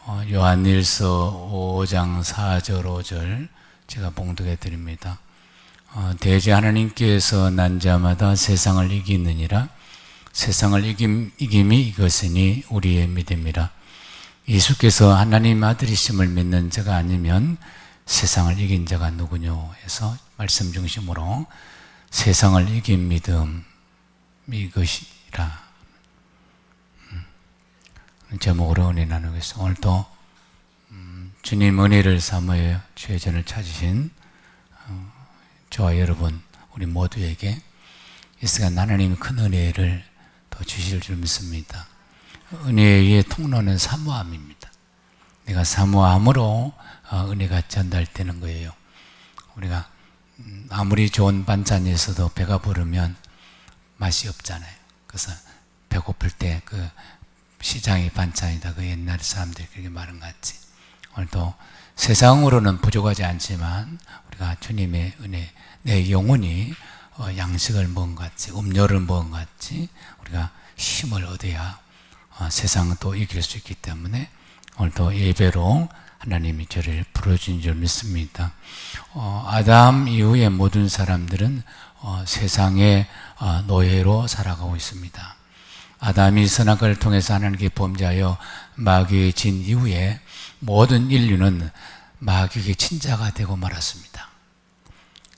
요한일서 5장 4절 5절 제가 봉독해 드립니다. 대제 하나님께서 난 자마다 세상을 이기느니라. 세상을 이김이 이것이니 우리의 믿음이라. 예수께서 하나님 아들이심을 믿는 자가 아니면 세상을 이긴 자가 누구뇨 해서 말씀 중심으로 세상을 이긴 믿음 이것이라 제목으로 은혜 나누겠습니다. 오늘도 주님 은혜를 삼어 주의 전을 찾으신 저와 여러분 우리 모두에게 이 시간 하나님이 큰 은혜를 더 주실 줄 믿습니다. 은혜의 통로는 사모함입니다. 내가 사모함으로 은혜가 전달되는 거예요. 우리가 아무리 좋은 반찬이 있어도 배가 부르면 맛이 없잖아요. 그래서 배고플 때 시장이 반찬이다. 옛날 사람들이 그렇게 말한 것 같이 오늘도 세상으로는 부족하지 않지만 우리가 주님의 은혜, 내 영혼이 양식을 먹은 것 같이 음료를 먹은 것 같이 우리가 힘을 얻어야 세상은 또 이길 수 있기 때문에 오늘도 예배로 하나님이 저를 부르신 줄 믿습니다. 아담 이후의 모든 사람들은 세상의 노예로 살아가고 있습니다. 아담이 선악을 통해서 하나님께 범죄하여 마귀에 진 이후에 모든 인류는 마귀의 친자가 되고 말았습니다.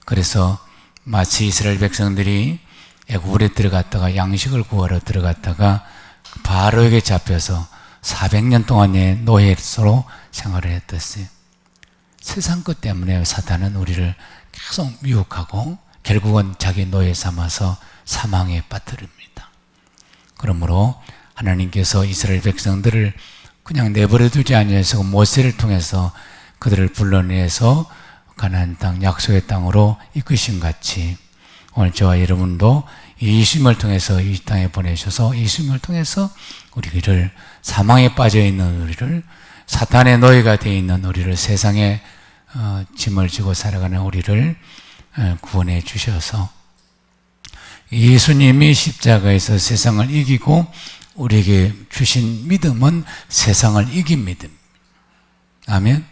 그래서 마치 이스라엘 백성들이 애굽에 들어갔다가 양식을 구하러 들어갔다가 바로에게 잡혀서 400년 동안의 노예로 생활을 했듯이 세상 것 때문에 사탄은 우리를 계속 미혹하고 결국은 자기 노예 삼아서 사망에 빠뜨립니다. 그러므로 하나님께서 이스라엘 백성들을 그냥 내버려 두지 아니하시고 모세를 통해서 그들을 불러내서 가나안 땅 약속의 땅으로 이끄신 같이 오늘 저와 여러분도 예수님을 통해서 이 땅에 보내셔서 예수님을 통해서 우리를 사망에 빠져 있는 우리를 사탄의 노예가 되어 있는 우리를 세상에 짐을 지고 살아가는 우리를 구원해 주셔서 예수님이 십자가에서 세상을 이기고 우리에게 주신 믿음은 세상을 이긴 믿음. 아멘.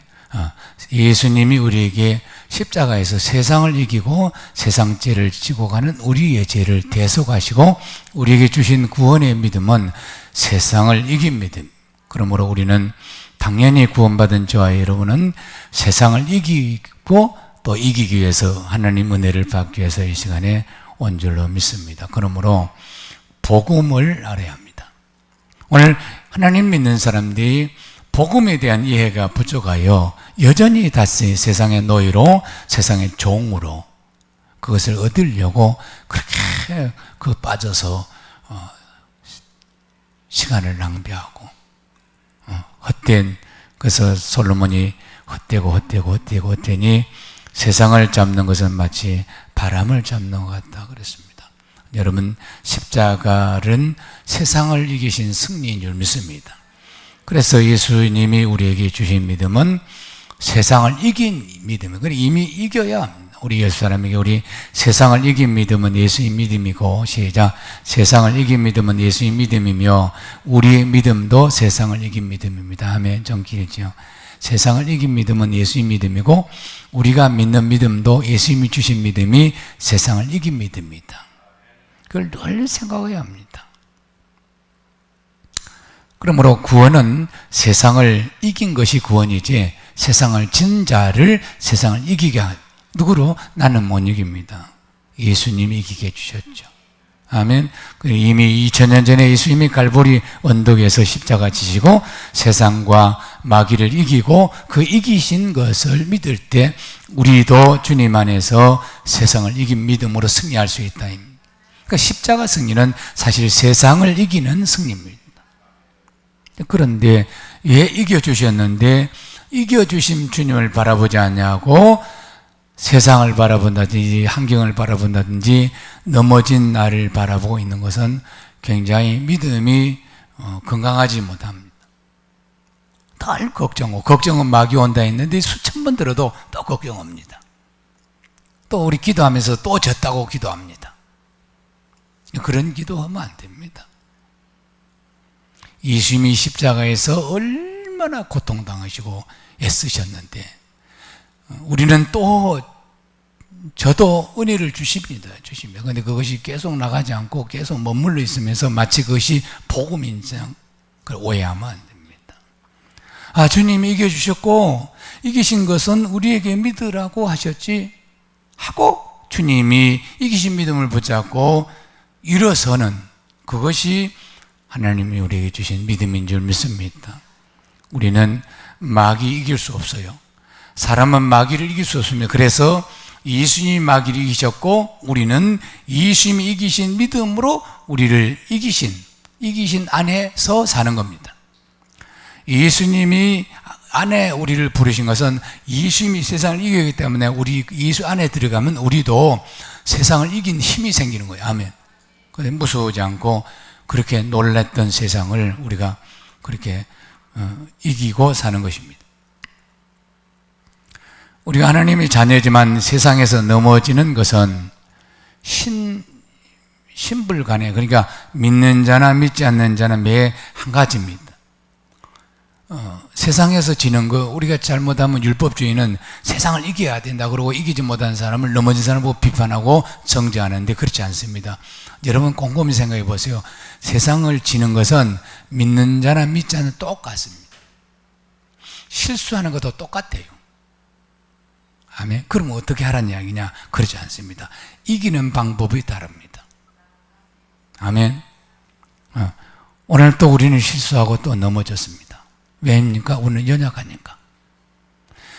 예수님이 우리에게 십자가에서 세상을 이기고 세상 죄를 지고 가는 우리의 죄를 대속하시고 우리에게 주신 구원의 믿음은 세상을 이긴 믿음. 그러므로 우리는 당연히 구원받은 저와 여러분은 세상을 이기고 또 이기기 위해서 하나님 은혜를 받기 위해서 이 시간에 온 줄로 믿습니다. 그러므로 복음을 알아야 합니다. 오늘 하나님 믿는 사람들이 복음에 대한 이해가 부족하여 여전히 다시 세상의 노예로 세상의 종으로 그것을 얻으려고 그렇게 빠져서 시간을 낭비하고 헛된 그래서 솔로몬이 헛되니 세상을 잡는 것은 마치 바람을 잡는 것 같다 그랬습니다. 여러분 십자가는 세상을 이기신 승리인 줄 믿습니다. 그래서 예수님이 우리에게 주신 믿음은 세상을 이긴 믿음이에요. 이미 이겨야 합니다. 우리 예수 사람에게 우리 세상을 이긴 믿음은 예수님 믿음이고 시작 세상을 이긴 믿음은 예수님 믿음이며 우리의 믿음도 세상을 이긴 믿음입니다. 아멘. 좀 길죠. 세상을 이긴 믿음은 예수님 믿음이고 우리가 믿는 믿음도 예수님이 주신 믿음이 세상을 이긴 믿음입니다. 그걸 늘 생각해야 합니다. 그러므로 구원은 세상을 이긴 것이 구원이지 세상을 진 자를 세상을 이기게 누구로? 나는 못 이깁니다. 예수님이 이기게 해주셨죠. 아멘. 이미 2000년 전에 예수님이 갈보리 언덕에서 십자가 지시고 세상과 마귀를 이기고 그 이기신 것을 믿을 때 우리도 주님 안에서 세상을 이긴 믿음으로 승리할 수 있다. 그러니까 십자가 승리는 사실 세상을 이기는 승리입니다. 그런데 왜 이겨주셨는데 이겨주신 주님을 바라보지 않냐고 세상을 바라본다든지 환경을 바라본다든지 넘어진 나를 바라보고 있는 것은 굉장히 믿음이 건강하지 못합니다. 늘 걱정은 마귀 온다 했는데 수천 번 들어도 또 걱정합니다. 또 우리 기도하면서 또 졌다고 기도합니다. 그런 기도하면 안 됩니다. 예수님이 십자가에서 얼마나 얼마나 고통당하시고 애쓰셨는데, 우리는 또 저도 은혜를 주십니다. 그런데 그것이 계속 나가지 않고 계속 머물러 있으면서 마치 그것이 복음인 줄 오해하면 안 됩니다. 주님이 이겨주셨고 이기신 것은 우리에게 믿으라고 하셨지 하고 주님이 이기신 믿음을 붙잡고 일어서는 그것이 하나님이 우리에게 주신 믿음인 줄 믿습니다. 우리는 마귀 이길 수 없어요. 사람은 마귀를 이길 수 없습니다. 그래서 예수님이 마귀를 이기셨고 우리는 예수님이 이기신 믿음으로 우리를 이기신 안에서 사는 겁니다. 예수님이 안에 우리를 부르신 것은 예수님이 세상을 이기기 때문에 우리 예수 안에 들어가면 우리도 세상을 이긴 힘이 생기는 거예요. 아멘. 그런데 무서워하지 않고 그렇게 놀랐던 세상을 우리가 그렇게 이기고 사는 것입니다. 우리가 하나님의 자녀지만 세상에서 넘어지는 것은 신불 간에, 그러니까 믿는 자나 믿지 않는 자는 매 한 가지입니다. 세상에서 지는 거, 우리가 잘못하면 율법주의는 세상을 이겨야 된다 그러고 이기지 못한 사람을 넘어진 사람을 보고 비판하고 정죄하는데 그렇지 않습니다. 여러분 곰곰이 생각해 보세요. 세상을 지는 것은 믿는 자나 믿지 않는 똑같습니다. 실수하는 것도 똑같아요. 아멘. 그럼 어떻게 하라는 이야기냐? 그렇지 않습니다. 이기는 방법이 다릅니다. 아멘. 오늘 또 우리는 실수하고 또 넘어졌습니다. 왜입니까? 우리는 연약하니까.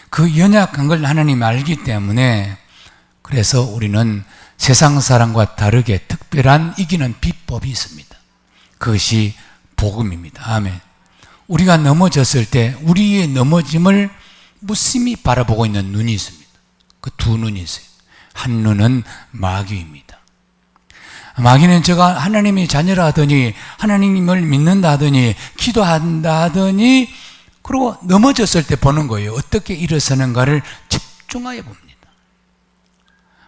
그 연약한 걸 하나님이 알기 때문에 그래서 우리는 세상 사람과 다르게 특별한 이기는 비법이 있습니다. 그것이 복음입니다. 아멘. 우리가 넘어졌을 때 우리의 넘어짐을 무심히 바라보고 있는 눈이 있습니다. 그 두 눈이 있어요. 한 눈은 마귀입니다. 마귀는 제가 하나님의 자녀라 하더니 하나님을 믿는다 하더니 기도한다 하더니 그리고 넘어졌을 때 보는 거예요. 어떻게 일어서는가를 집중하여 봅니다.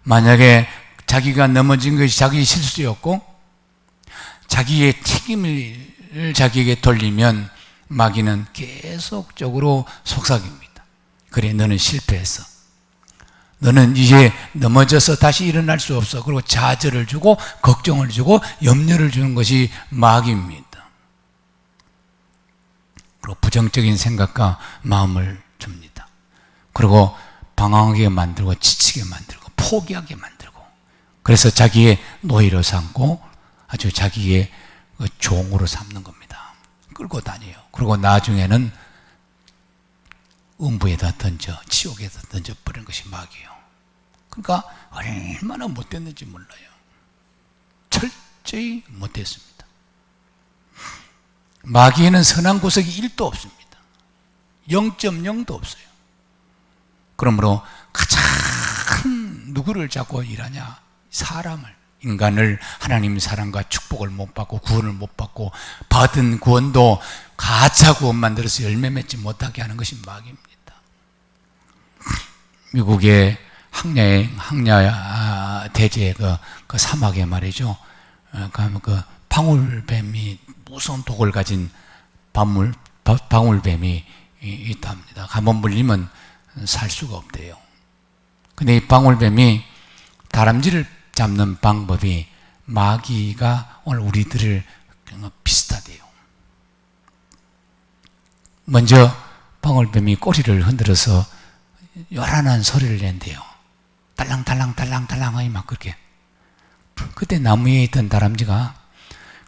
만약에 자기가 넘어진 것이 자기의 실수였고 자기의 책임을 자기에게 돌리면 마귀는 계속적으로 속삭입니다. 그래, 너는 실패했어. 너는 이제 넘어져서 다시 일어날 수 없어. 그리고 좌절을 주고 걱정을 주고 염려를 주는 것이 마귀입니다. 그리고 부정적인 생각과 마음을 줍니다. 그리고 방황하게 만들고 지치게 만들고 포기하게 만들고 그래서 자기의 노예로 삼고 아주 자기의 종으로 삼는 겁니다. 끌고 다녀요. 그리고 나중에는 음부에다 던져 지옥에다 던져버리는 것이 마귀예요. 그러니까 얼마나 못됐는지 몰라요. 철저히 못됐습니다. 마귀에는 선한 구석이 1도 없습니다. 0.0도 없어요. 그러므로 가장 누구를 잡고 일하냐? 사람을, 인간을 하나님의 사랑과 축복을 못 받고 구원을 못 받고 받은 구원도 가짜 구원 만들어서 열매 맺지 못하게 하는 것이 마귀입니다. 미국의 항야 대지의 그 사막에 말이죠. 그 방울뱀이 무서운 독을 가진 방울뱀이 있답니다. 한번 물리면 살 수가 없대요. 근데 이 방울뱀이 다람쥐를 잡는 방법이 마귀가 오늘 우리들을 비슷하대요. 먼저 방울뱀이 꼬리를 흔들어서 요란한 소리를 낸대요. 달랑달랑달랑달랑하니 막 그렇게. 그때 나무에 있던 다람쥐가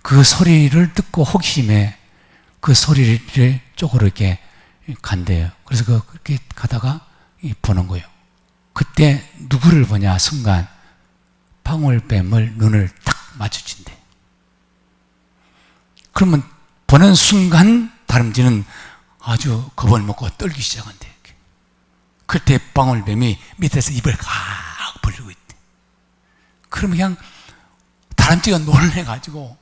그 소리를 듣고 호기심에 그 소리를 쪽으로 이렇게 간대요. 그래서 그렇게 가다가 보는 거예요. 그때 누구를 보냐? 순간 방울뱀을 눈을 딱 마주친대. 그러면 보는 순간 다람쥐는 아주 겁을 먹고 떨기 시작한대. 그때 방울뱀이 밑에서 입을 각 벌리고 있대. 그러면 그냥 다람쥐가 놀래가지고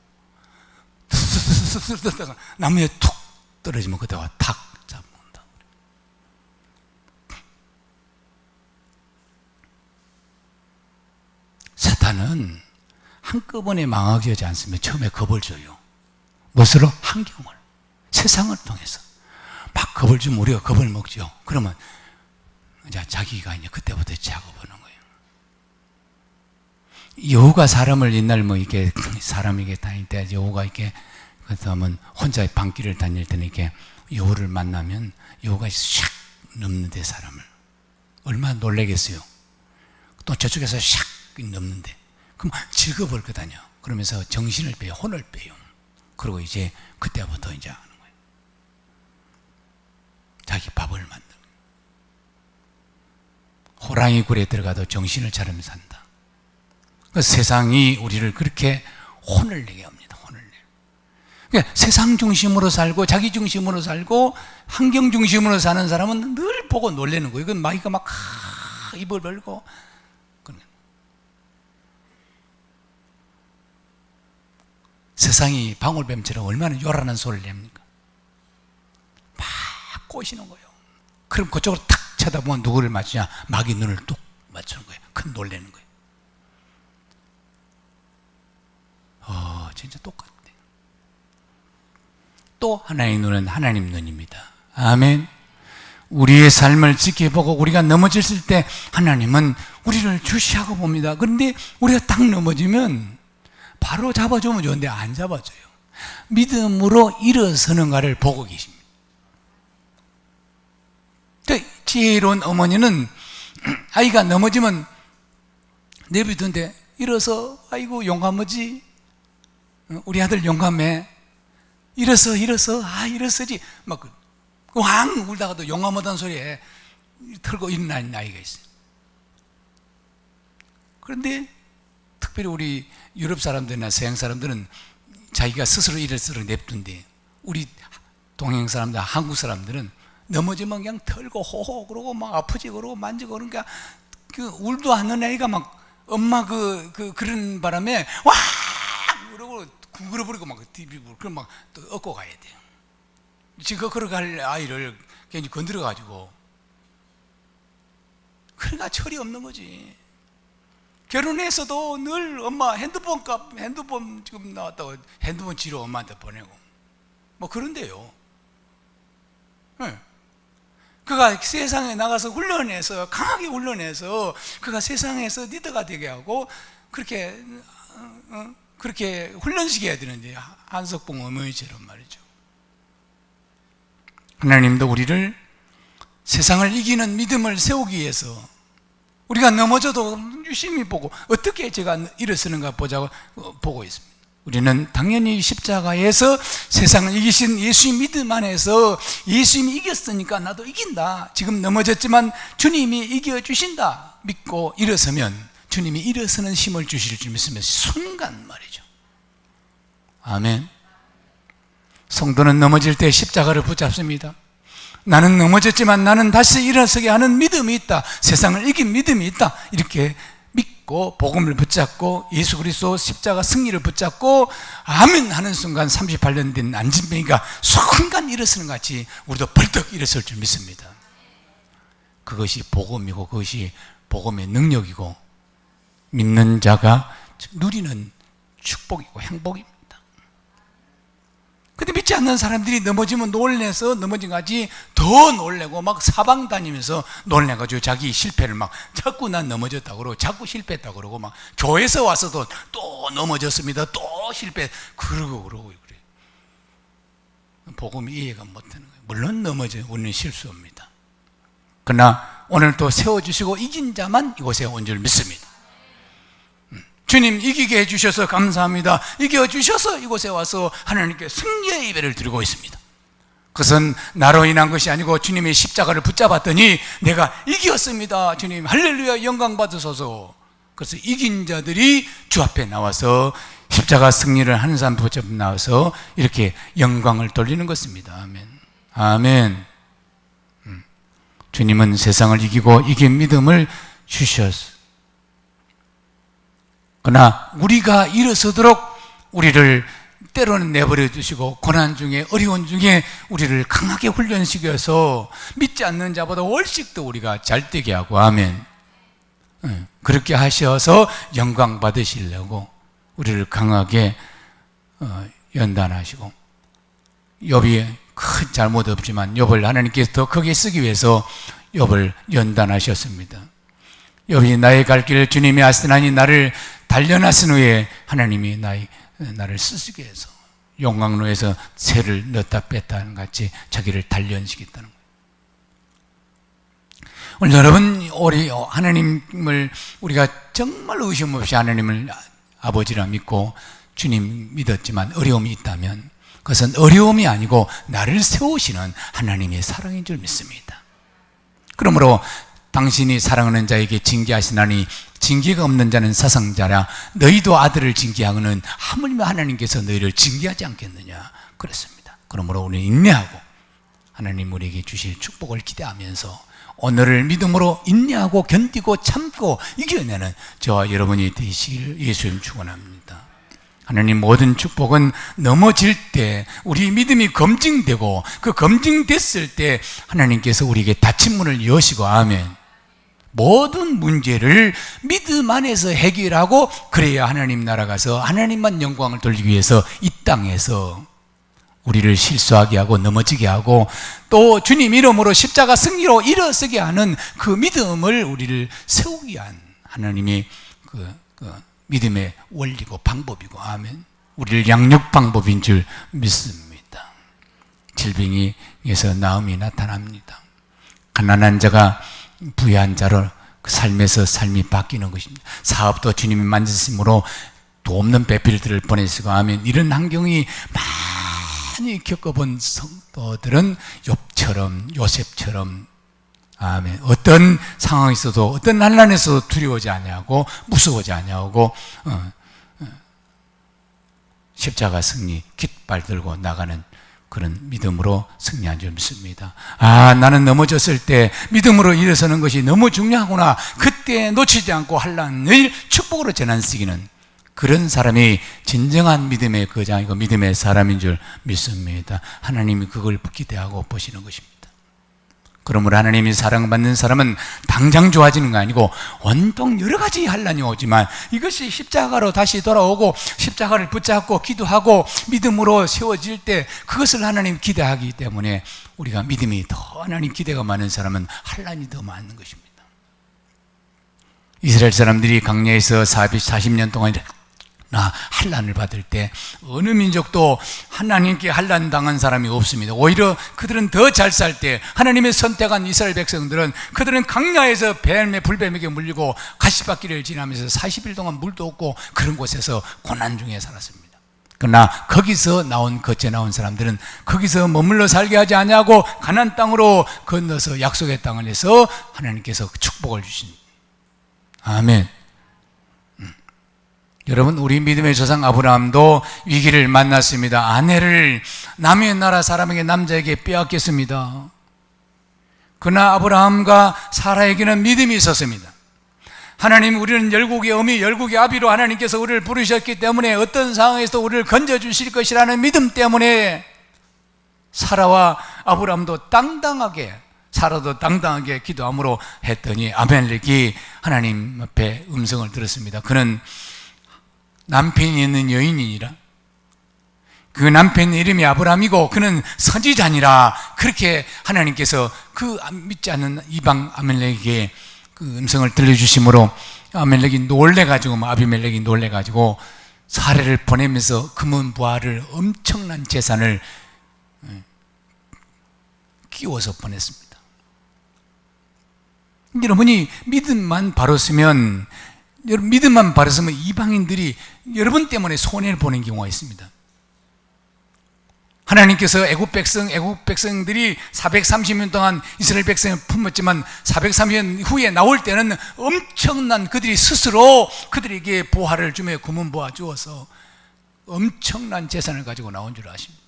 쓱쓱쓱쓱 나무에 툭 떨어지면 그때가 탁 잡는다. 사탄은 한꺼번에 망하게 하지 않습니다. 처음에 겁을 줘요. 무엇으로? 환경을, 세상을 통해서 막 겁을 주면 우리가 겁을 먹죠. 그러면 이제 자기가 이제 그때부터 작업하는 거예요. 여우가 사람을 옛날 뭐 이렇게 사람에게 다닐 때 여우가 이렇게 그다음은 혼자 방길을 다닐 때는 이렇게 여우를 만나면 여우가 샥 넘는데 사람을 얼마나 놀라겠어요. 또 저쪽에서 샥 넘는데 그럼 즐거울 거다녀. 그러면서 정신을 빼요, 혼을 빼요. 그리고 이제 그때부터 이제 하는 거예요. 자기 밥을 만든. 호랑이 굴에 들어가도 정신을 차리면서 산다. 그 세상이 우리를 그렇게 혼을 내게 합니다. 혼을 내. 그러니까 세상 중심으로 살고 자기 중심으로 살고 환경 중심으로 사는 사람은 늘 보고 놀라는 거예요. 이건 마귀가 막 입을 벌고. 세상이 방울뱀처럼 얼마나 요란한 소리를 냅니까? 막 꼬시는 거예요. 그럼 그쪽으로 탁 쳐다보면 누구를 맞추냐? 마귀 눈을 뚝 맞추는 거예요. 큰 놀라는 거예요. 진짜 똑같아. 또 하나의 눈은 하나님 눈입니다. 아멘. 우리의 삶을 지켜보고 우리가 넘어졌을 때 하나님은 우리를 주시하고 봅니다. 그런데 우리가 딱 넘어지면 바로 잡아주면 좋은데 안 잡아줘요. 믿음으로 일어서는가를 보고 계십니다. 지혜로운 어머니는 아이가 넘어지면 내비두는데 일어서, 아이고 용감하지, 우리 아들 용감해, 일어서 일어서지 막 왕 울다가도 용감하다는 소리에 털고 일어나는 아이가 있어요. 그런데 특별히 우리 유럽 사람들이나 서양 사람들은 자기가 스스로 일어서서 냅둔데, 우리 동양 사람들, 한국 사람들은 넘어지면 그냥 털고 호호 그러고 막 아프지 그러고 만지고, 그러니까 그 울도 않는 애가 막 엄마 그런 바람에 와 그러고 구부러버리고 막 뒤비고, 그럼 막 또 업고 가야 돼요. 지금 그렇게 할 아이를 괜히 건드려 가지고, 그러니까 철이 없는 거지. 결혼해서도 늘 엄마 핸드폰 지금 나왔다고 핸드폰 지로 엄마한테 보내고 뭐 그런데요. 네. 그가 세상에 나가서 훈련해서, 강하게 훈련해서 그가 세상에서 리더가 되게 하고 그렇게 훈련시켜야 되는데, 한석봉 어머니처럼 말이죠. 하나님도 우리를 세상을 이기는 믿음을 세우기 위해서 우리가 넘어져도 유심히 보고 어떻게 제가 일어서는가 보자고 보고 있습니다. 우리는 당연히 십자가에서 세상을 이기신 예수의 믿음 안에서 예수님이 이겼으니까 나도 이긴다, 지금 넘어졌지만 주님이 이겨주신다 믿고 일어서면 주님이 일어서는 힘을 주실 줄 믿으면 순간 말이죠. 아멘. 성도는 넘어질 때 십자가를 붙잡습니다. 나는 넘어졌지만 나는 다시 일어서게 하는 믿음이 있다, 세상을 이긴 믿음이 있다, 이렇게 믿고 복음을 붙잡고 예수 그리스도 십자가 승리를 붙잡고 아멘 하는 순간 38년 된 안진뱅이가 순간 일어서는 것 같이 우리도 벌떡 일어설 줄 믿습니다. 그것이 복음이고 그것이 복음의 능력이고 믿는 자가 누리는 축복이고 행복입니다. 근데 믿지 않는 사람들이 넘어지면 놀래서 넘어진 것까지 더 놀래고 막 사방 다니면서 놀래가지고 자기 실패를 막 자꾸 난 넘어졌다고 그러고 자꾸 실패했다고 그러고, 막 교회에서 와서도 또 넘어졌습니다, 또 실패 그러고 그래. 복음이 이해가 못하는 거예요. 물론 넘어져요. 우리는 실수합니다. 그러나 오늘 또 세워주시고 이긴 자만 이곳에 온 줄 믿습니다. 주님 이기게 해주셔서 감사합니다. 이겨주셔서 이곳에 와서 하나님께 승리의 예배를 드리고 있습니다. 그것은 나로 인한 것이 아니고 주님의 십자가를 붙잡았더니 내가 이겼습니다. 주님 할렐루야 영광 받으소서. 그래서 이긴 자들이 주 앞에 나와서 십자가 승리를 하는 사람 붙잡고 나와서 이렇게 영광을 돌리는 것입니다. 아멘. 아멘. 주님은 세상을 이기고 이긴 믿음을 주셨어. 그러나 우리가 일어서도록 우리를 때로는 내버려 두시고 고난 중에 어려운 중에 우리를 강하게 훈련시켜서 믿지 않는 자보다 훨씬 더 우리가 잘되게 하고, 아멘. 그렇게 하셔서 영광 받으시려고 우리를 강하게 연단하시고, 욥이 큰 잘못 없지만 욥을 하나님께서 더 크게 쓰기 위해서 욥을 연단하셨습니다. 욥이 나의 갈 길을 주님이 아시나니 나를 단련하신 후에 하나님이 나를 쓰시게 해서 용광로에서 새를 넣었다 뺐다 하는 같이 자기를 단련시켰다는 거예요. 오늘 여러분, 우리 하나님을 우리가 정말 의심 없이 하나님을 아버지라 믿고 주님 믿었지만 어려움이 있다면 그것은 어려움이 아니고 나를 세우시는 하나님의 사랑인 줄 믿습니다. 그러므로 당신이 사랑하는 자에게 징계하시나니 징계가 없는 자는 사상자라 너희도 아들을 징계하고는 하물며 하나님께서 너희를 징계하지 않겠느냐 그랬습니다. 그러므로 우리는 인내하고 하나님 우리에게 주실 축복을 기대하면서 오늘을 믿음으로 인내하고 견디고 참고 이겨내는 저와 여러분이 되시길 예수님 축원합니다. 하나님 모든 축복은 넘어질 때 우리 믿음이 검증되고 그 검증됐을 때 하나님께서 우리에게 닫힌 문을 여시고 아멘. 모든 문제를 믿음 안에서 해결하고 그래야 하나님 나라 가서 하나님만 영광을 돌리기 위해서 이 땅에서 우리를 실수하게 하고 넘어지게 하고 또 주님 이름으로 십자가 승리로 일어서게 하는 그 믿음을 우리를 세우기 위한 하나님의 그 믿음의 원리고 방법이고 아멘. 우리를 양육 방법인 줄 믿습니다. 질병에서 나음이 나타납니다. 가난한 자가 부유한 자로 그 삶에서 삶이 바뀌는 것입니다. 사업도 주님이 만드심으로 도 없는 배필들을 보내시고 하면 이런 환경이 많이 겪어본 성도들은 욥처럼 요셉처럼 아멘. 어떤 상황에서도 어떤 난란에서도 두려워하지 아니하고 무서워하지 아니하고 십자가 승리 깃발 들고 나가는 그런 믿음으로 승리한 줄 믿습니다. 나는 넘어졌을 때 믿음으로 일어서는 것이 너무 중요하구나. 그때 놓치지 않고 환난을 축복으로 전환시키는 그런 사람이 진정한 믿음의 거장이고 믿음의 사람인 줄 믿습니다. 하나님이 그걸 기대하고 보시는 것입니다. 그러므로 하나님이 사랑받는 사람은 당장 좋아지는 거 아니고 온통 여러 가지 환난이 오지만 이것이 십자가로 다시 돌아오고 십자가를 붙잡고 기도하고 믿음으로 세워질 때 그것을 하나님 기대하기 때문에 우리가 믿음이 더 하나님 기대가 많은 사람은 환난이 더 많은 것입니다. 이스라엘 사람들이 광야에서 40년 동안 환난을 받을 때 어느 민족도 하나님께 환난 당한 사람이 없습니다. 오히려 그들은 더 잘 살 때 하나님의 선택한 이스라엘 백성들은 그들은 광야에서 불뱀에게 물리고 가시밭길을 지나면서 40일 동안 물도 없고 그런 곳에서 고난 중에 살았습니다. 그러나 거기서 거쳐 나온 사람들은 거기서 머물러 살게 하지 아니하고 가나안 땅으로 건너서 약속의 땅을 해서 하나님께서 축복을 주신 아멘. 여러분, 우리 믿음의 조상 아브라함도 위기를 만났습니다. 아내를 남의 나라 사람에게 남자에게 빼앗겼습니다. 그러나 아브라함과 사라에게는 믿음이 있었습니다. 하나님, 우리는 열국의 어미, 열국의 아비로 하나님께서 우리를 부르셨기 때문에 어떤 상황에서도 우리를 건져주실 것이라는 믿음 때문에 사라와 아브라함도 사라도 당당하게 기도함으로 했더니 아멜렉이 하나님 앞에 음성을 들었습니다. 그는 남편이 있는 여인이니라. 그 남편 이름이 아브라함이고 그는 선지자니라. 그렇게 하나님께서 그 믿지 않는 이방 아멜렉에게 그 음성을 들려주심으로 아멜렉이 놀래가지고 아비멜렉이 놀래가지고 사례를 보내면서 금은보화를 엄청난 재산을 끼워서 보냈습니다. 여러분이 믿음만 바로 쓰면 이방인들이 여러분 때문에 손해를 보는 경우가 있습니다. 하나님께서 애국 백성들이 430년 동안 이스라엘 백성을 품었지만 430년 후에 나올 때는 엄청난 그들이 스스로 그들에게 보화를 주며 금은보화 주어서 엄청난 재산을 가지고 나온 줄 아십니다.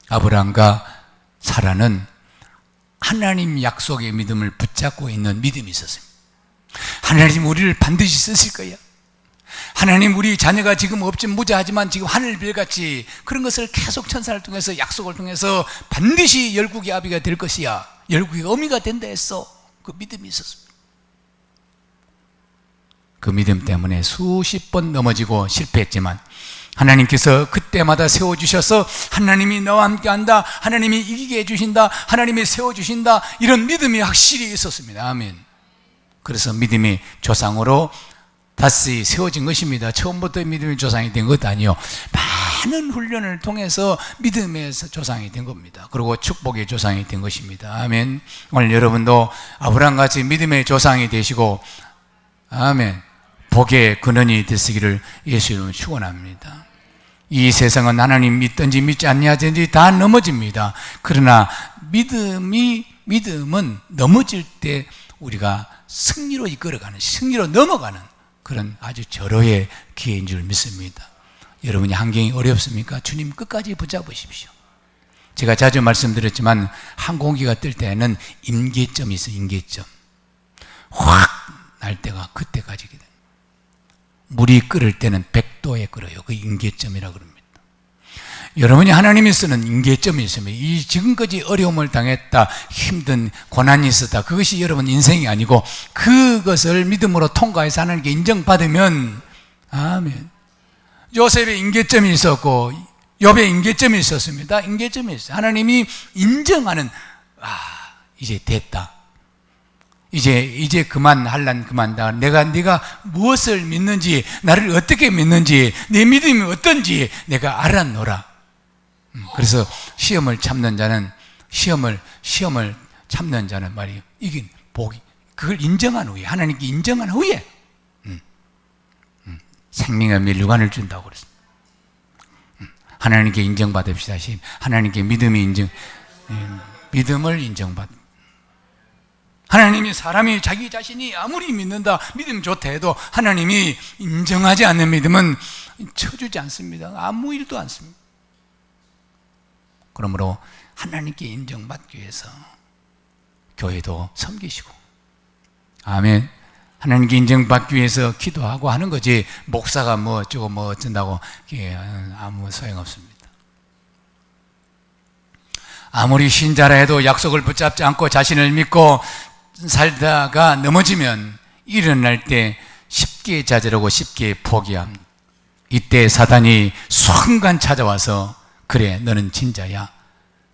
아브라함과 사라는 하나님 약속의 믿음을 붙잡고 있는 믿음이 있었습니다. 하나님 우리를 반드시 쓰실 거야. 하나님 우리 자녀가 지금 없진 무자하지만 지금 하늘별같이 그런 것을 계속 천사를 통해서 약속을 통해서 반드시 열국의 아비가 될 것이야. 열국의 어미가 된다 했어. 그 믿음이 있었습니다. 그 믿음 때문에 수십 번 넘어지고 실패했지만 하나님께서 그때마다 세워주셔서 하나님이 너와 함께한다, 하나님이 이기게 해주신다, 하나님이 세워주신다, 이런 믿음이 확실히 있었습니다. 아멘. 그래서 믿음이 조상으로 다시 세워진 것입니다. 처음부터 믿음이 조상이 된 것도 아니요, 많은 훈련을 통해서 믿음에서 조상이 된 겁니다. 그리고 축복의 조상이 된 것입니다. 아멘. 오늘 여러분도 아브라함같이 믿음의 조상이 되시고, 아멘, 복의 근원이 되시기를 예수 이름으로 축원합니다. 이 세상은 하나님 믿든지 믿지 않냐든지 다 넘어집니다. 그러나 믿음은 넘어질 때 우리가 승리로 이끌어가는, 승리로 넘어가는 그런 아주 절호의 기회인 줄 믿습니다. 여러분이 환경이 어렵습니까? 주님 끝까지 붙잡으십시오. 제가 자주 말씀드렸지만 항공기가 뜰 때는 임계점이 있어요. 임계점. 확 날 때가 그때까지거든요. 물이 끓을 때는 100도에 끓어요. 그 임계점이라고 그럽니다. 여러분이 하나님이 쓰는 임계점이 있으면, 이 지금까지 어려움을 당했다, 힘든 고난이 있었다, 그것이 여러분 인생이 아니고 그것을 믿음으로 통과해서 하나님께 인정받으면, 아멘. 요셉의 임계점이 있었고 욥의 임계점이 있었습니다. 임계점이 있어요. 하나님이 인정하는, 이제 됐다, 이제 그만 할란 그만다, 네가 무엇을 믿는지, 나를 어떻게 믿는지, 내 믿음이 어떤지 내가 알았노라. 그래서 시험을 참는 자는 말이에요, 이긴 복이, 그걸 인정한 후에, 하나님께 인정한 후에 생명의 면류관을 준다고 그랬어요. 하나님께 인정받읍시다. 하나님께 믿음을 인정받. 하나님이, 사람이 자기 자신이 아무리 믿는다, 믿음 좋다 해도 하나님이 인정하지 않는 믿음은 쳐주지 않습니다. 아무 일도 않습니다. 그러므로 하나님께 인정받기 위해서 교회도 섬기시고, 아멘, 하나님께 인정받기 위해서 기도하고 하는 거지, 목사가 뭐 어쩌고 뭐 어쩐다고 아무 소용없습니다. 아무리 신자라 해도 약속을 붙잡지 않고 자신을 믿고 살다가 넘어지면 일어날 때 쉽게 좌절하고 쉽게 포기합니다. 이때 사단이 순간 찾아와서, 그래, 너는 진짜야,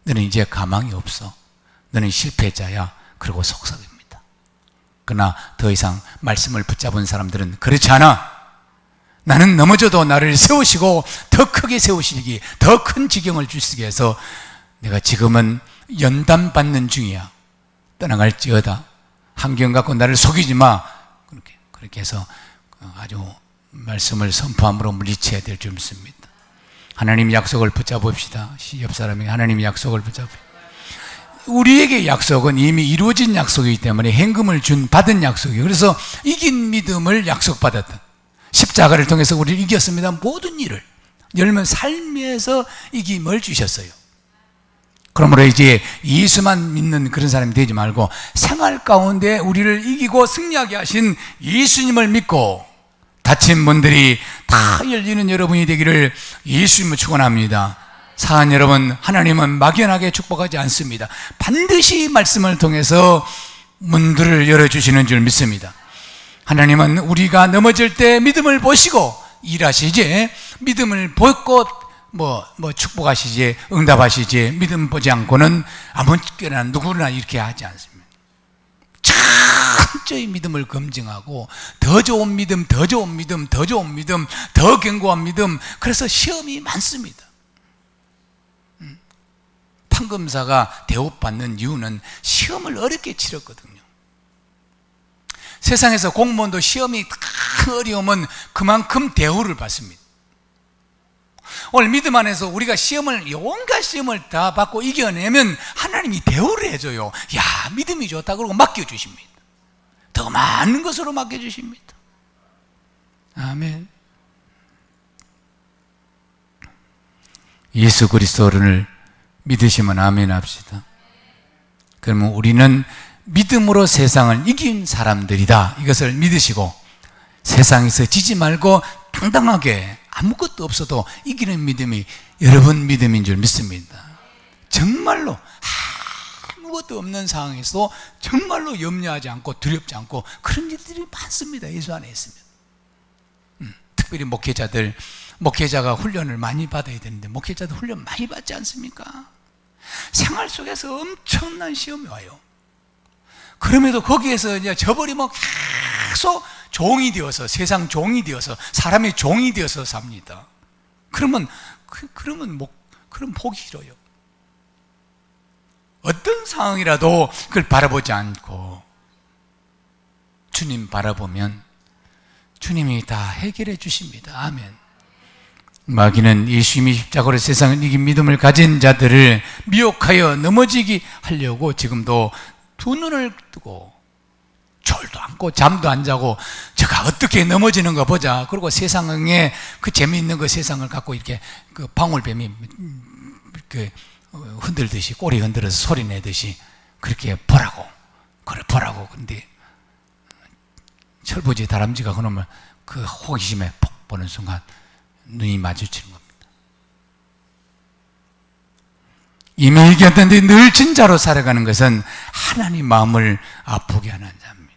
너는 이제 가망이 없어, 너는 실패자야, 그리고 속삭입니다. 그러나 더 이상 말씀을 붙잡은 사람들은 그렇지 않아. 나는 넘어져도 나를 세우시고 더 크게 세우시기, 더 큰 지경을 주시기 위해서 내가 지금은 연단받는 중이야, 떠나갈지어다, 환경 갖고 나를 속이지 마, 그렇게 해서 아주 말씀을 선포함으로 물리쳐야 될 줄 믿습니다. 하나님 약속을 붙잡읍시다. 옆 사람에게 하나님 약속을 붙잡읍시다. 우리에게 약속은 이미 이루어진 약속이기 때문에 현금을 받은 약속이에요. 그래서 이긴 믿음을 약속받았다. 십자가를 통해서 우리를 이겼습니다. 모든 일을 열면 삶에서 이김을 주셨어요. 그러므로 이제 예수만 믿는 그런 사람이 되지 말고 생활 가운데 우리를 이기고 승리하게 하신 예수님을 믿고 닫힌 문들이 다 열리는 여러분이 되기를 예수님을 축원합니다. 사랑 여러분, 하나님은 막연하게 축복하지 않습니다. 반드시 말씀을 통해서 문들을 열어주시는 줄 믿습니다. 하나님은 우리가 넘어질 때 믿음을 보시고 일하시지, 믿음을 보고 축복하시지, 응답하시지, 믿음 보지 않고는 아무나 누구나 이렇게 하지 않습니다. 철저히 믿음을 검증하고 더 좋은 믿음, 더 좋은 믿음, 더 좋은 믿음, 더 견고한 믿음. 그래서 시험이 많습니다. 판검사가 대우받는 이유는 시험을 어렵게 치렀거든요. 세상에서 공무원도 시험이 어려우면 그만큼 대우를 받습니다. 오늘 믿음 안에서 우리가 온갖 시험을 다 받고 이겨내면 하나님이 대우를 해줘요. 야, 믿음이 좋다 그러고 맡겨주십니다. 더 많은 것으로 맡겨주십니다. 아멘. 예수 그리스도를 믿으시면 아멘 합시다. 그러면 우리는 믿음으로 세상을 이긴 사람들이다, 이것을 믿으시고 세상에서 지지 말고 당당하게 아무것도 없어도 이기는 믿음이 여러분 믿음인 줄 믿습니다. 정말로 아무것도 없는 상황에서도 정말로 염려하지 않고 두렵지 않고 그런 일들이 많습니다. 예수 안에 있으면. 특별히 목회자가 훈련을 많이 받아야 되는데 목회자도 훈련 많이 받지 않습니까? 생활 속에서 엄청난 시험이 와요. 그럼에도 거기에서 이제 저버리면 계속 종이 되어서, 세상 종이 되어서, 사람의 종이 되어서 삽니다. 그러면 보기 싫어요. 어떤 상황이라도 그걸 바라보지 않고 주님 바라보면 주님이 다 해결해 주십니다. 아멘. 마귀는 예수님이 십자가로 세상을 이긴 믿음을 가진 자들을 미혹하여 넘어지게 하려고 지금도 두 눈을 뜨고 졸도 않고 잠도 안 자고 저가 어떻게 넘어지는가 보자. 그리고 세상에 그 재미있는 그 세상을 갖고 이렇게 그 방울뱀이 흔들듯이, 꼬리 흔들어서 소리 내듯이 그렇게 보라고. 근데 철부지 다람쥐가 그놈을 그 호기심에 퍽 보는 순간 눈이 마주치는 겁니다. 이미 이겼는데 늘 진짜로 살아가는 것은 하나님 마음을 아프게 하는 자입니다.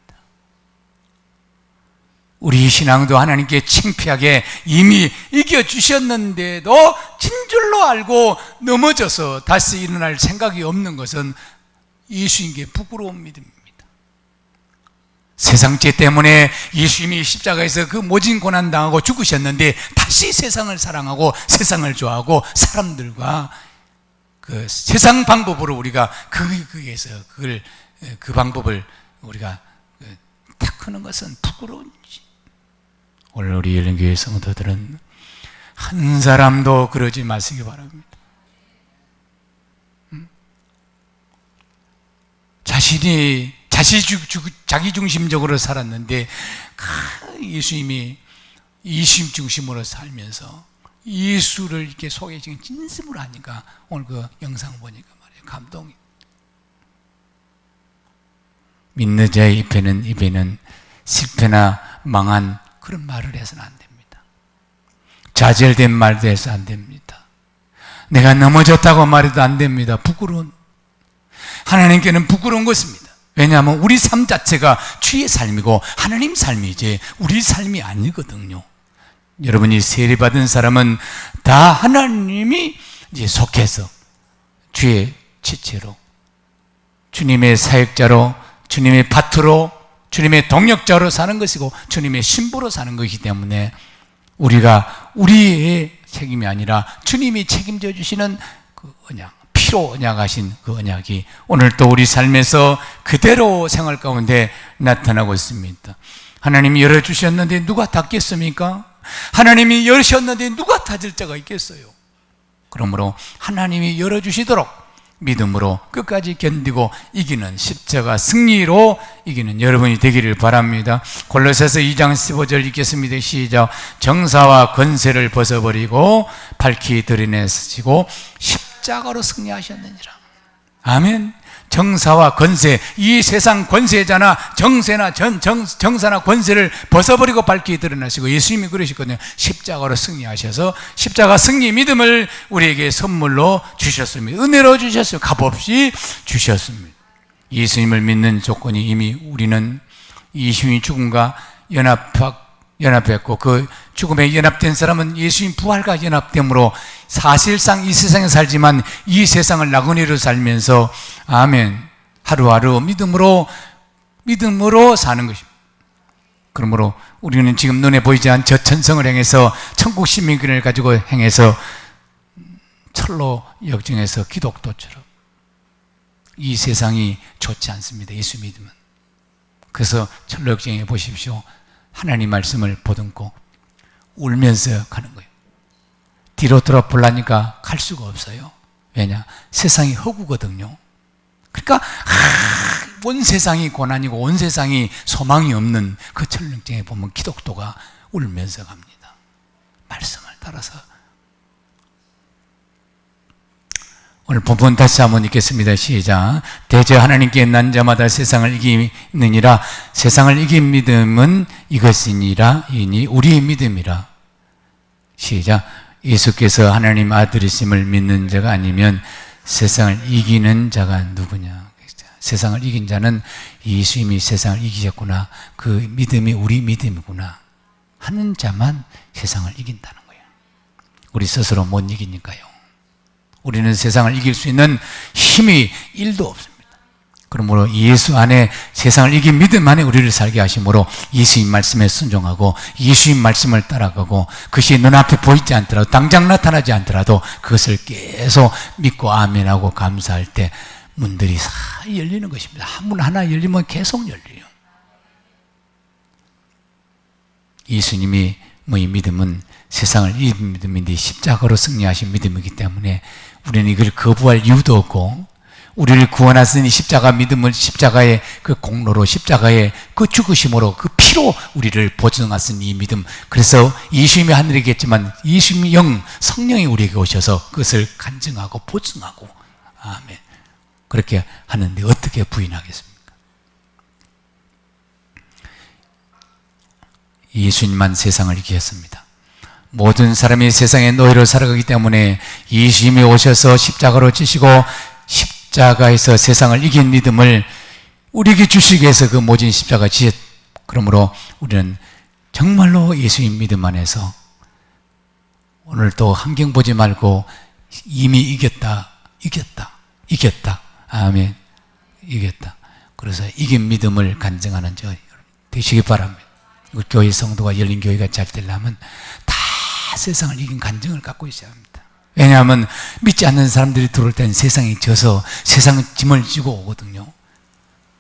우리 신앙도 하나님께 창피하게 이미 이겨주셨는데도 진줄로 알고 넘어져서 다시 일어날 생각이 없는 것은 예수님께 부끄러운 믿음입니다. 세상죄 때문에 예수님이 십자가에서 그 모진 고난 당하고 죽으셨는데 다시 세상을 사랑하고 세상을 좋아하고 사람들과 그 세상 방법으로 우리가 그 방법을 우리가 택하는 것은 부끄러운지. 오늘 우리 열린교회 성도들은 한 사람도 그러지 마시기 바랍니다. 자기 중심적으로 살았는데 예수님이 예수님 중심으로 살면서 예수를 이렇게 속에 지금 진심으로 하니까 오늘 그 영상 보니까 말이에요. 감동이. 믿는 자의 입에는 실패나 망한 그런 말을 해서는 안 됩니다. 좌절된 말도 해서 안 됩니다. 내가 넘어졌다고 말해도 안 됩니다. 부끄러운. 하나님께는 부끄러운 것입니다. 왜냐하면 우리 삶 자체가 주의 삶이고 하나님 삶이지 우리 삶이 아니거든요. 여러분이 세례받은 사람은 다 하나님이 이제 속해서 주의 지체로, 주님의 사역자로, 주님의 밭으로, 주님의 동역자로 사는 것이고 주님의 신부로 사는 것이기 때문에 우리가 우리의 책임이 아니라 주님이 책임져 주시는 그 언약, 피로 언약하신 그 언약이 오늘 또 우리 삶에서 그대로 생활 가운데 나타나고 있습니다. 하나님이 열어주셨는데 누가 닫겠습니까? 하나님이 열으셨는데 누가 닫을 자가 있겠어요? 그러므로 하나님이 열어주시도록 믿음으로 끝까지 견디고 이기는 십자가 승리로 이기는 여러분이 되기를 바랍니다. 골로새서 2장 15절 읽겠습니다. 시작. 정사와 권세를 벗어버리고 밝히 들여내시고 십자가로 승리하셨느니라. 아멘. 정사와 권세, 이 세상 권세잖아. 정사나 권세를 벗어버리고 밝히 드러나시고 예수님이 그러셨거든요. 십자가로 승리하셔서 십자가 승리 믿음을 우리에게 선물로 주셨습니다. 은혜로 주셨어요. 값없이 주셨습니다. 예수님을 믿는 조건이 이미 우리는 예수님이 죽음과 연합했고 그 죽음에 연합된 사람은 예수님 부활과 연합됨으로 사실상 이 세상에 살지만 이 세상을 나그네로 살면서 아멘 하루하루 믿음으로 사는 것입니다. 그러므로 우리는 지금 눈에 보이지 않는 저 천성을 행해서 천국 시민권을 가지고 행해서 철로 역정해서 기독도처럼 이 세상이 좋지 않습니다. 예수 믿으면. 그래서 철로 역정해 보십시오. 하나님 말씀을 보듬고 울면서 가는 거예요. 뒤로 돌아보려니까 갈 수가 없어요. 왜냐? 세상이 허구거든요. 그러니까 온 세상이 고난이고 온 세상이 소망이 없는 그 철령쟁에 보면 기독도가 울면서 갑니다. 말씀을 따라서. 오늘 본문 다시 한번 읽겠습니다. 시작. 대저 하나님께 난 자마다 세상을 이기느니라. 세상을 이긴 믿음은 이것이니라. 이니 우리의 믿음이라. 시작. 예수께서 하나님 아들이심을 믿는 자가 아니면 세상을 이기는 자가 누구냐. 세상을 이긴 자는 예수님이 세상을 이기셨구나. 그 믿음이 우리 믿음이구나 하는 자만 세상을 이긴다는 거예요. 우리 스스로 못 이기니까요. 우리는 세상을 이길 수 있는 힘이 1도 없습니다. 그러므로 예수 안에 세상을 이긴 믿음 안에 우리를 살게 하심으로 예수님 말씀에 순종하고 예수님 말씀을 따라가고 그것이 눈앞에 보이지 않더라도 당장 나타나지 않더라도 그것을 계속 믿고 아멘하고 감사할 때 문들이 다 열리는 것입니다. 한 문 하나 열리면 계속 열려요. 예수님이 이 믿음은 세상을 이긴 믿음인데 십자가로 승리하신 믿음이기 때문에 우리는 이걸 거부할 이유도 없고 우리를 구원하신 이 십자가 믿음을 십자가의 그 공로로 십자가의 그 죽으심으로 그 피로 우리를 보증하신 이 믿음, 그래서 예수님이 하늘에 계시지만 예수님이 성령이 우리에게 오셔서 그것을 간증하고 보증하고 아멘 그렇게 하는데 어떻게 부인하겠습니까? 예수님만 세상을 이기셨습니다. 모든 사람이 세상의 노예로 살아가기 때문에 예수님이 오셔서 십자가로 지시고 십자가에서 세상을 이긴 믿음을 우리에게 주시기 위해서 그 모진 십자가 지셨. 그러므로 우리는 정말로 예수님 믿음 안에서 오늘 또 환경 보지 말고 이미 이겼다. 아멘. 이겼다. 그래서 이긴 믿음을 간증하는 저 되시기 바랍니다. 교회 성도가 열린 교회가 잘 되려면 다 세상을 이긴 간증을 갖고 있어야 합니다. 왜냐하면 믿지 않는 사람들이 들어올 때는 세상이 져서 세상은 짐을 지고 오거든요.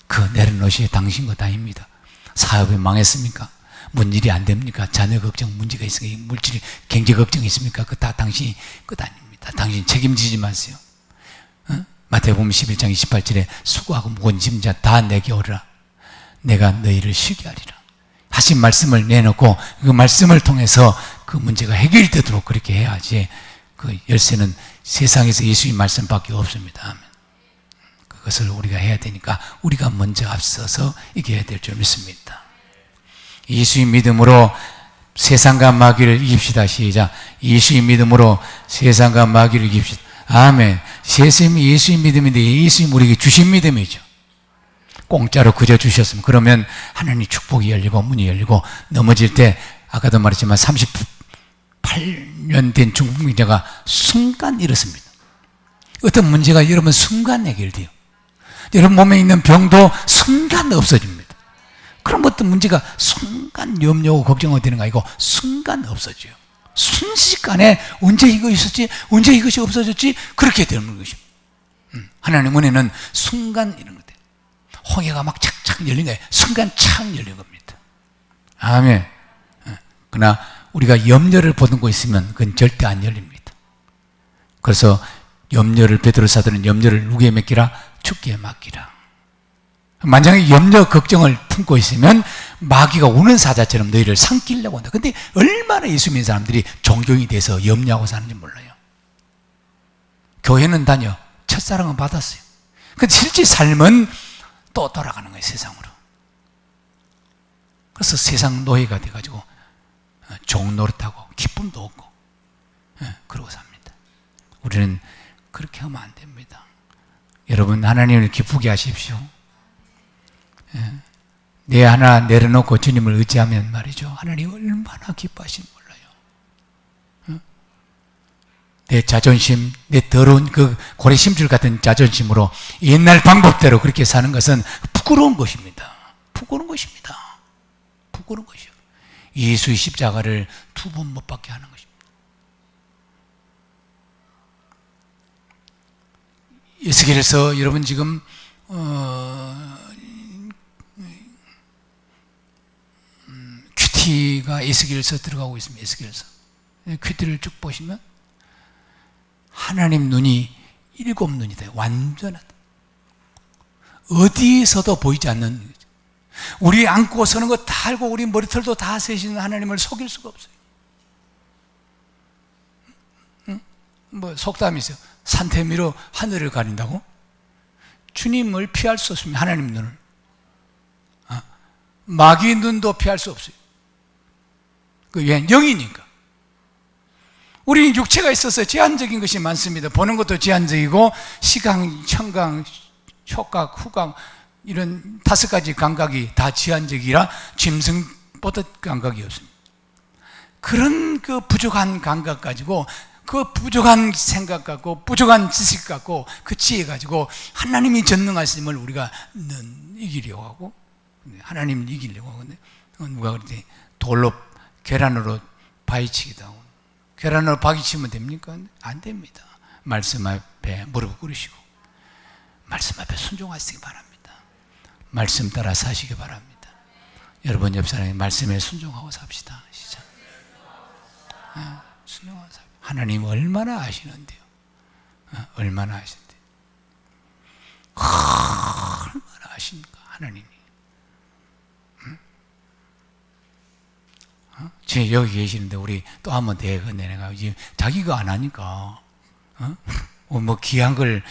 그 내려놓으시에 당신 것 아닙니다. 사업이 망했습니까? 뭔 일이 안 됩니까? 자녀 걱정 문제가 있으니까 물질 경제 걱정이 있습니까? 그 다 당신이 것 아닙니다. 당신 책임지지 마세요. 마태복음 11장 28절에 수고하고 무거운 짐 자 다 내게 오리라. 내가 너희를 쉬게 하리라. 하신 말씀을 내놓고 그 말씀을 통해서 그 문제가 해결되도록 그렇게 해야지. 그 열쇠는 세상에서 예수님 말씀밖에 없습니다. 아멘. 그것을 우리가 해야 되니까 우리가 먼저 앞서서 이겨야 될 줄 믿습니다. 예수님 믿음으로 세상과 마귀를 이깁시다. 시작. 예수님 믿음으로 세상과 마귀를 이깁시다. 아멘. 예수님 믿음인데 예수님 우리에게 주신 믿음이죠. 공짜로 그저 주셨으면 그러면 하나님 축복이 열리고 문이 열리고 넘어질 때 아까도 말했지만 38년 된 중국 민자가 순간 일었습니다. 어떤 문제가 여러분 순간 해결돼요. 여러분 몸에 있는 병도 순간 없어집니다. 그럼 어떤 문제가 순간 염려하고 걱정하고 되는 거 아니고 순간 없어져요. 순식간에 언제 이거 있었지? 언제 이것이 없어졌지? 그렇게 되는 것입니다. 하나님 은혜는 순간 이런 것. 홍해가 막 착착 열린 거예요. 순간 착 열린 겁니다. 아멘. 그러나 우리가 염려를 보는 거 있으면 그건 절대 안 열립니다. 그래서 염려를 베드로 사도는 염려를 누구에 맡기라? 주께 맡기라. 만약에 염려 걱정을 품고 있으면 마귀가 우는 사자처럼 너희를 삼키려고 한다. 근데 얼마나 예수 믿는 사람들이 존경이 돼서 염려하고 사는지 몰라요. 교회는 다녀. 첫사랑은 받았어요. 근데 실제 삶은 또 돌아가는 거예요, 세상으로. 그래서 세상 노예가 돼가지고 좋은 노릇하고 기쁨도 없고 그러고 삽니다. 우리는 그렇게 하면 안 됩니다. 여러분 하나님을 기쁘게 하십시오. 내 하나 내려놓고 주님을 의지하면 말이죠, 하나님 얼마나 기뻐하시는 몰라요. 내 자존심, 내 더러운 그 고래심줄 같은 자존심으로 옛날 방법대로 그렇게 사는 것은 부끄러운 것입니다. 부끄러운 것입니다. 부끄러운 것이요. 예수의 십자가를 2번 못 박게 하는 것입니다. 에스겔에서 여러분 지금 큐티가 에스겔에서 들어가고 있습니다. 에스겔에서 큐티를 쭉 보시면 하나님 눈이 7눈이다. 완전하다. 어디에서도 보이지 않는, 우리 안고 서는 거 다 알고 우리 머리털도 다 세시는 하나님을 속일 수가 없어요. 뭐 속담이 있어요. 산태미로 하늘을 가린다고? 주님을 피할 수 없습니다. 하나님 눈을. 마귀 눈도 피할 수 없어요. 왜? 영이니까. 우리는 육체가 있어서 제한적인 것이 많습니다. 보는 것도 제한적이고 시각, 청각, 촉각, 후각 이런 5가지 감각이 다 제한적이라 짐승보다 감각이 없습니다. 그런 그 부족한 감각 가지고, 그 부족한 생각 갖고, 부족한 지식 갖고, 그 지혜 가지고 하나님이 전능하심을 우리가 이기려고 하고, 하나님을 이기려고 하고, 누가 그러지? 돌로, 계란으로 바위치기도 하고. 계란으로 바위치면 됩니까? 안 됩니다. 말씀 앞에 무릎 꿇으시고, 말씀 앞에 순종하시기 바랍니다. 말씀 따라 사시기 바랍니다. 여러분 옆 사람이 말씀에 순종하고 삽시다. 시작. 순종하고 삽시다. 하나님 얼마나 아시는데요. 얼마나 아시는데요. 얼마나 아십니까 하나님이. 제 여기 계시는데 우리 또 한 번 대회 내가 자기가 안 하니까 뭐 귀한 걸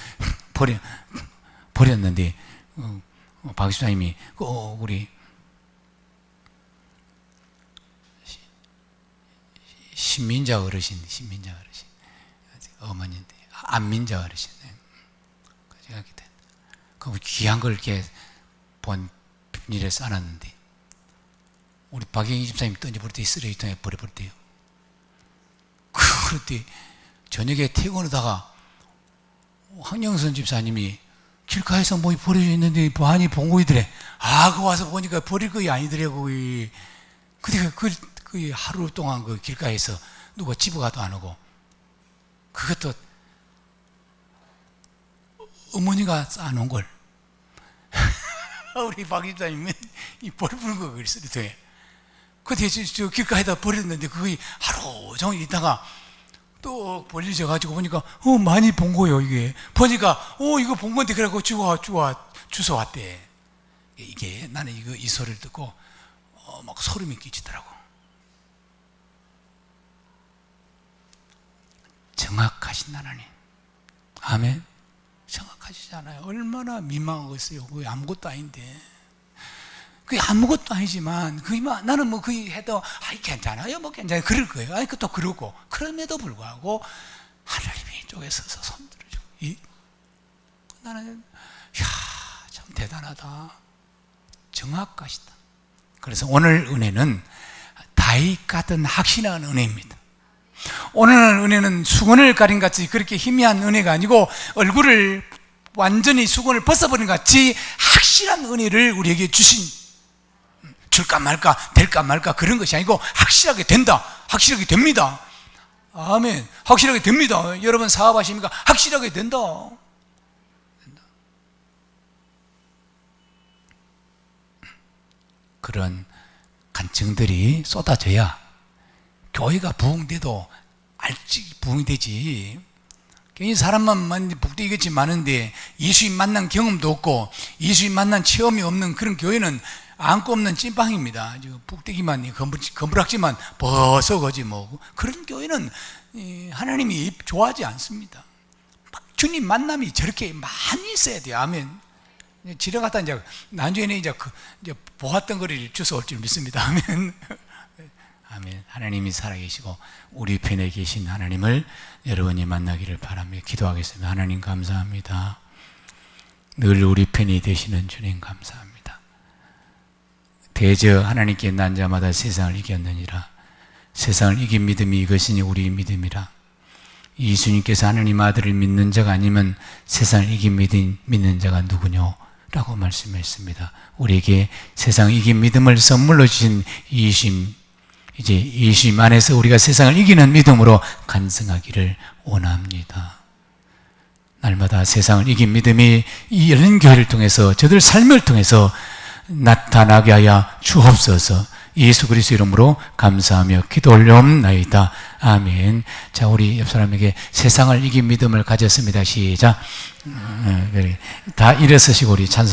버렸는데 박 집사님이 우리 신민자 어르신 어머니인데 안민자 어르신 제가 그 귀한 걸 이렇게 본 비닐에 싸놨는데 우리 박영희 집사님 던져버릴 때 쓰레기통에 버려버렸대요. 그럴 때 저녁에 퇴근하다가 황영선 집사님이 길가에서 뭐 버려져 있는데 많이 본 거이더래. 그거 와서 보니까 버릴 거이 아니더라고. 근데 그 하루 동안 그 길가에서 누가 집어가도 안 오고, 그것도 어머니가 쌓아놓은 걸 우리 박 집사님은 이 버려버린 거 그랬어. 그때 저 길가에다 버렸는데 그게 하루 종일 있다가 또 벌려져 가지고 보니까 많이 본 거예요. 이게 보니까 이거 본 건데 그래갖고 주워 왔대. 이게 나는 이 소리를 듣고 막 소름이 끼치더라고. 정확하신 하나님. 아멘. 정확하시잖아요. 얼마나 민망하겠어요. 그게 아무것도 아닌데. 그게 아무것도 아니지만, 나는 뭐 그게 해도, 괜찮아요. 뭐 괜찮아요. 그럴 거예요. 그것도 그러고. 그럼에도 불구하고, 하나님이 쪽에 서서 손들어주고. 나는, 참 대단하다. 정확하시다. 그래서 오늘 은혜는 다윗 같은 확신한 은혜입니다. 오늘 은혜는 수건을 가린 같이 그렇게 희미한 은혜가 아니고 얼굴을 완전히 수건을 벗어버린 같이 확실한 은혜를 우리에게 줄까 말까 될까 말까 그런 것이 아니고 확실하게 된다. 확실하게 됩니다. 아멘. 확실하게 됩니다. 여러분 사업하십니까? 확실하게 된다. 그런 간증들이 쏟아져야 교회가 부흥돼도 알지 부흥이 되지. 괜히 사람만 북대기같이 많은데 예수님 만난 경험도 없고 예수님 만난 체험이 없는 그런 교회는 안고 없는 찐빵입니다. 북대기만 거부락지만 벗어거지 뭐. 그런 교회는 하나님이 좋아하지 않습니다. 주님 만남이 저렇게 많이 있어야 돼요. 아멘. 지나갔다 이제 나중에는 이제 보았던 거리를 주워올 줄 믿습니다. 아멘. 아멘. 하나님이 살아계시고 우리 편에 계신 하나님을 여러분이 만나기를 바랍니다. 기도하겠습니다. 하나님 감사합니다. 늘 우리 편이 되시는 주님 감사합니다. 대저 하나님께 난 자마다 세상을 이겼느니라. 세상을 이긴 믿음이 이것이니 우리 믿음이라. 예수님께서 하나님 아들을 믿는 자가 아니면 세상을 이긴 믿는 자가 누구뇨? 라고 말씀했습니다. 우리에게 세상을 이긴 믿음을 선물로 주신 예수님, 이제 예수님 안에서 우리가 세상을 이기는 믿음으로 간증하기를 원합니다. 날마다 세상을 이긴 믿음이 이 열린 교회를 통해서 저들 삶을 통해서 나타나게 하여 주옵소서. 예수 그리스도 이름으로 감사하며 기도 올려옵나이다. 아멘. 자, 우리 옆 사람에게 세상을 이긴 믿음을 가졌습니다. 시작. 다 일어서시고 우리 찬송